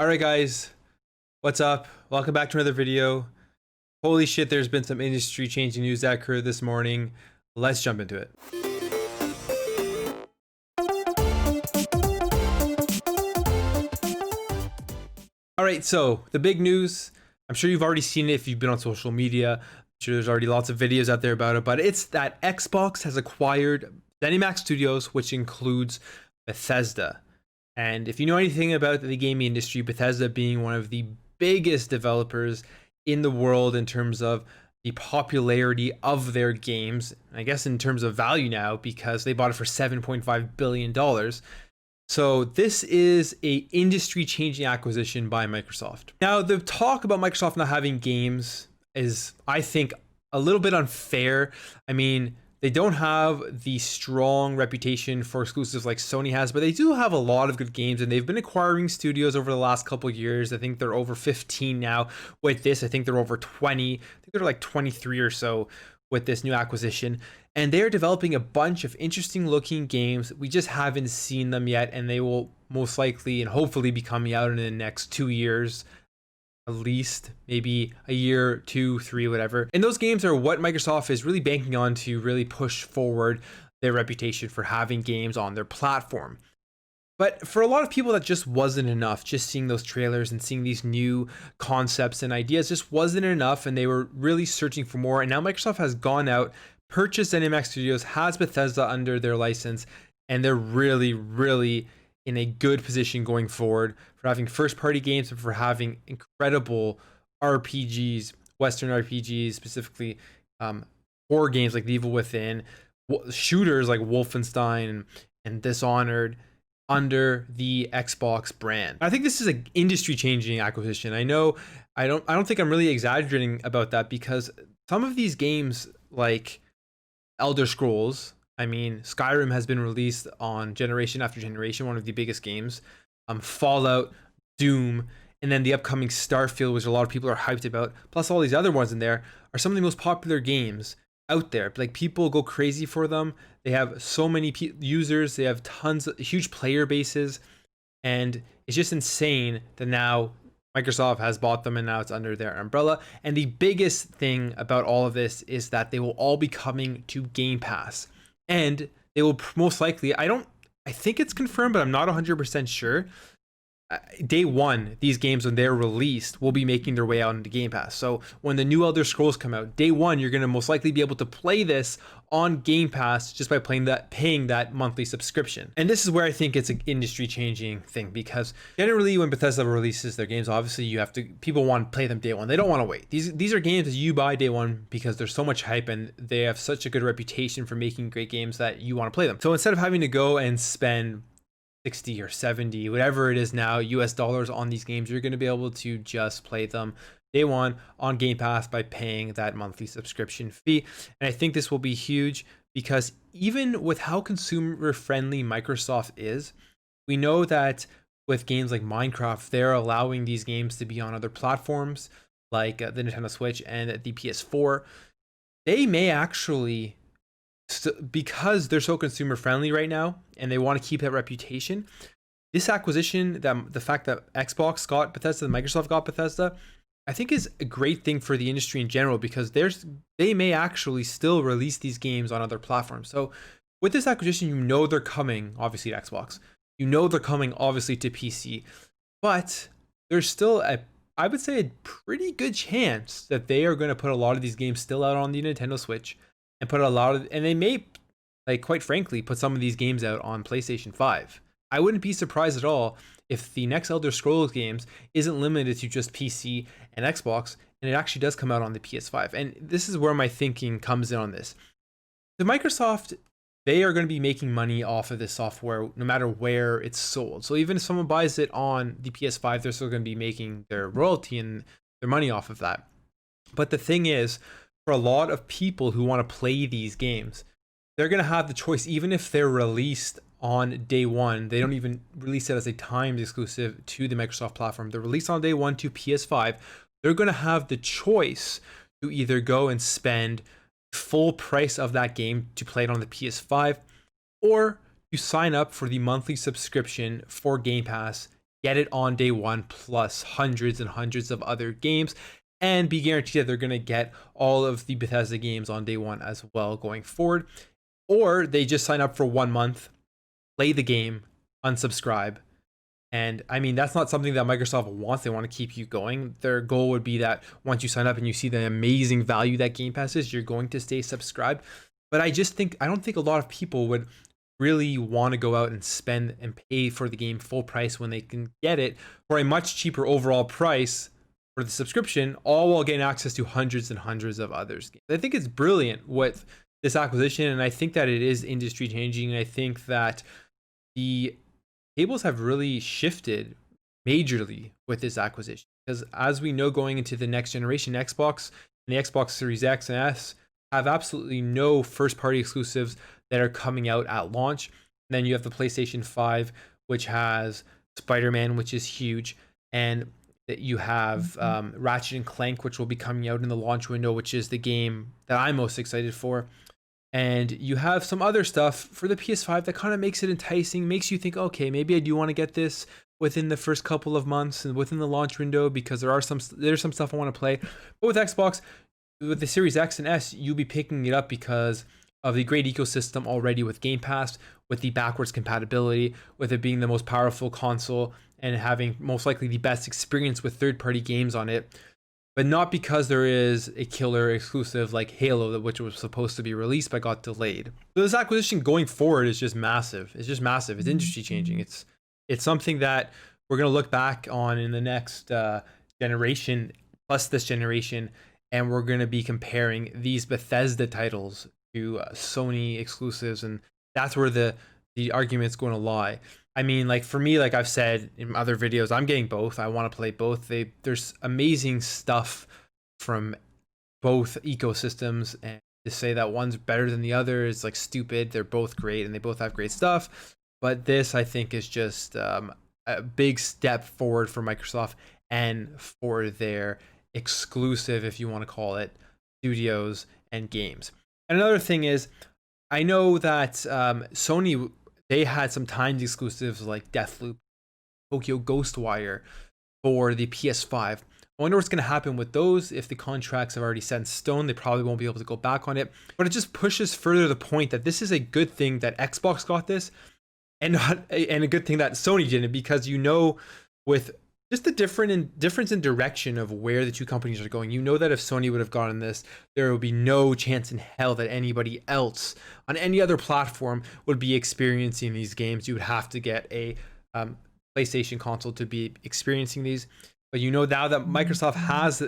Alright guys, what's up? Welcome back to another video. Holy shit, there's been some industry changing news that occurred this morning. Let's jump into it. Alright, so the big news, I'm sure you've already seen it if you've been on social media. I'm sure there's already lots of videos out there about it, but it's that Xbox has acquired ZeniMax Studios, which includes Bethesda. And if you know anything about the gaming industry, Bethesda being one of the biggest developers in the world in terms of the popularity of their games, I guess in terms of value now, because they bought it for $7.5 billion. So this is a industry-changing acquisition by Microsoft. Now, the talk about Microsoft not having games is, I think, a little bit unfair. I mean, they don't have the strong reputation for exclusives like Sony has, but they do have a lot of good games, and they've been acquiring studios over the last couple of years. I think they're over 15 now with this. I think they're over 20. I think they're like 23 or so with this new acquisition. And they're developing a bunch of interesting looking games. We just haven't seen them yet, and they will most likely and hopefully be coming out in the next 2 years. At least maybe a year, 2, 3, whatever. And those games are what Microsoft is really banking on to really push forward their reputation for having games on their platform. But for a lot of people, that just wasn't enough. Just seeing those trailers and seeing these new concepts and ideas just wasn't enough, and they were really searching for more. And now Microsoft has gone out, purchased ZeniMax Studios, has Bethesda under their license, and they're really in a good position going forward for having first party games and for having incredible RPGs, Western RPGs, specifically horror games like The Evil Within, shooters like Wolfenstein and Dishonored under the Xbox brand. I think this is an industry changing acquisition. I don't think I'm really exaggerating about that, because some of these games like Elder Scrolls, I mean, Skyrim has been released on generation after generation, one of the biggest games. Fallout, Doom, and then the upcoming Starfield, which a lot of people are hyped about, plus all these other ones in there, are some of the most popular games out there. Like, people go crazy for them. They have so many users. They have tons of huge player bases, and it's just insane that now Microsoft has bought them and now it's under their umbrella. And the biggest thing about all of this is that they will all be coming to Game Pass. And they will most likely, I think it's confirmed, but I'm not 100% sure. Day one, these games, when they're released, will be making their way out into Game Pass. So when the new Elder Scrolls come out, day one, you're going to most likely be able to play this on Game Pass just by paying that monthly subscription. And this is where I think it's an industry changing thing, because generally when Bethesda releases their games, obviously people want to play them day one. They don't want to wait. These are games that you buy day one because there's so much hype and they have such a good reputation for making great games that you want to play them. So instead of having to go and spend 60 or 70, whatever it is now, US dollars on these games, you're going to be able to just play them day one on Game Pass by paying that monthly subscription fee. And I think this will be huge, because even with how consumer friendly Microsoft is, we know that with games like Minecraft, they're allowing these games to be on other platforms like the Nintendo Switch and the PS4. They may actually, because they're so consumer friendly right now and they want to keep that reputation, this acquisition, the fact that Xbox got Bethesda and Microsoft got Bethesda, I think is a great thing for the industry in general, because they may actually still release these games on other platforms. So with this acquisition, you know they're coming obviously to Xbox, you know they're coming obviously to PC, but there's still I would say a pretty good chance that they are going to put a lot of these games still out on the Nintendo Switch, and they may, like, quite frankly, put some of these games out on PlayStation 5. I wouldn't be surprised at all if the next Elder Scrolls games isn't limited to just PC and Xbox, and it actually does come out on the PS5. And this is where my thinking comes in on this. The Microsoft, they are going to be making money off of this software no matter where it's sold. So even if someone buys it on the PS5, they're still going to be making their royalty and their money off of that. But the thing is, for a lot of people who want to play these games, they're going to have the choice. Even if they're released on day one, they don't even release it as a timed exclusive to the Microsoft platform. They're released on day one to PS5. They're going to have the choice to either go and spend full price of that game to play it on the PS5, or you sign up for the monthly subscription for Game Pass get it on day one, plus hundreds and hundreds of other games, and be guaranteed that they're going to get all of the Bethesda games on day one as well going forward. Or they just sign up for 1 month, play the game, unsubscribe. And I mean, that's not something that Microsoft wants. They want to keep you going. Their goal would be that once you sign up and you see the amazing value that Game Pass is, you're going to stay subscribed. But I don't think a lot of people would really want to go out and spend and pay for the game full price when they can get it for a much cheaper overall price for the subscription, all while getting access to hundreds and hundreds of others. I think it's brilliant with this acquisition, and I think that it is industry changing. And I think that the tables have really shifted majorly with this acquisition, because as we know, going into the next generation, Xbox and the Xbox Series X and S have absolutely no first party exclusives that are coming out at launch. And then you have the PlayStation 5, which has Spider-Man, which is huge, and that you have Ratchet and Clank, which will be coming out in the launch window, which is the game that I'm most excited for. And you have some other stuff for the PS5 that kind of makes it enticing, makes you think, okay, maybe I do want to get this within the first couple of months and within the launch window, because there's some stuff I want to play. But with Xbox, with the Series X and S, you'll be picking it up because of the great ecosystem already with Game Pass, with the backwards compatibility, with it being the most powerful console and having most likely the best experience with third-party games on it. But not because there is a killer exclusive like Halo, which was supposed to be released but got delayed. So this acquisition going forward is just massive. It's just massive. It's industry changing. It's something that we're going to look back on in the next generation, plus this generation, and we're going to be comparing these Bethesda titles to Sony exclusives, and that's where the argument's going to lie. I mean, like for me, like I've said in other videos, I'm getting both. I want to play both. There's amazing stuff from both ecosystems, and to say that one's better than the other is like stupid. They're both great and they both have great stuff. But this, I think, is just a big step forward for Microsoft and for their exclusive, if you want to call it, studios and games. And another thing is, I know that Sony, they had some timed exclusives like Deathloop, Tokyo Ghostwire for the PS5. I wonder what's going to happen with those. If the contracts are already set in stone, they probably won't be able to go back on it. But it just pushes further the point that this is a good thing that Xbox got this, and a good thing that Sony didn't, because with just the difference in direction of where the two companies are going, that if Sony would have gotten this, there would be no chance in hell that anybody else on any other platform would be experiencing these games. You would have to get a PlayStation console to be experiencing these. But now that Microsoft has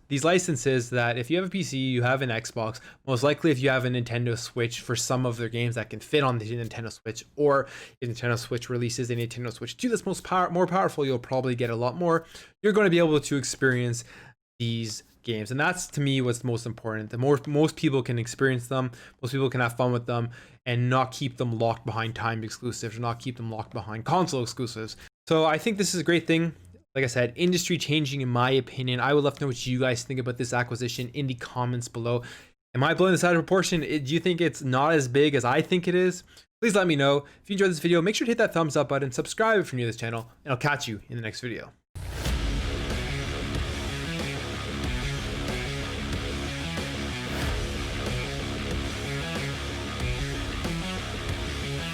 these licenses, that if you have a PC, you have an Xbox, most likely if you have a Nintendo Switch, for some of their games that can fit on the Nintendo Switch, or if Nintendo Switch releases a Nintendo Switch 2 that's more powerful, you'll probably get a lot more. You're going to be able to experience these games, and that's, to me, what's most important. The most people can experience them, most people can have fun with them, and not keep them locked behind timed exclusives, or not keep them locked behind console exclusives. So I think this is a great thing. Like I said, industry changing in my opinion. I would love to know what you guys think about this acquisition in the comments below. Am I blowing this out of proportion? Do you think it's not as big as I think it is? Please let me know. If you enjoyed this video, make sure to hit that thumbs up button, subscribe if you're new to this channel, and I'll catch you in the next video.